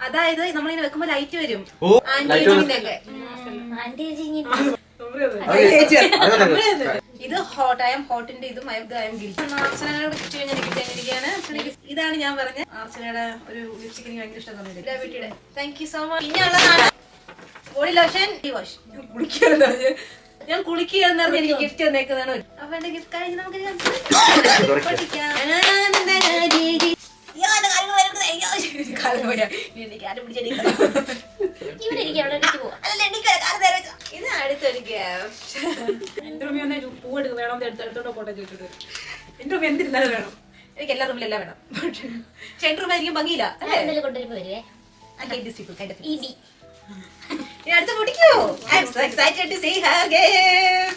അതായത് നമ്മളിങ്ങനെ വെക്കുമ്പോ ലൈറ്റ് വരും. ഇത് ഹോട്ടിന്റെ ഇതും ഇതാണ് ഞാൻ പറഞ്ഞ അർച്ചനയുടെ ഒരു ലിപ്സ്റ്റിക് എനിക്ക് ഭയങ്കര ഇഷ്ടം തോന്നിയില്ല. Thank you so much. പിന്നെ ഉള്ളതാണ് ബോഡി ലോഷൻ വാഷ്. ഞാൻ കുളിക്കുകയെന്ന് പറഞ്ഞ് എനിക്ക് ഗിഫ്റ്റ് തന്നേക്കുന്നതാണ്. അപ്പൊ എന്റെ ഗിഫ്റ്റ് കഴിഞ്ഞ് നമുക്ക് ഇത് അടുത്തൊരു പൂവെടുത്ത് വേണം എടുത്തോണ്ട് പോട്ടെ ചോദിച്ചിട്ട് എന്റെ റൂം എന്തിരുന്നാലും വേണം. എനിക്ക് എല്ലാ റൂമിലും എല്ലാം വേണം. പക്ഷെ എന്റെ റൂം ആയിരിക്കും ഭംഗിയില്ല. അടുത്ത പൊടിക്കോ? I am so excited to see her again.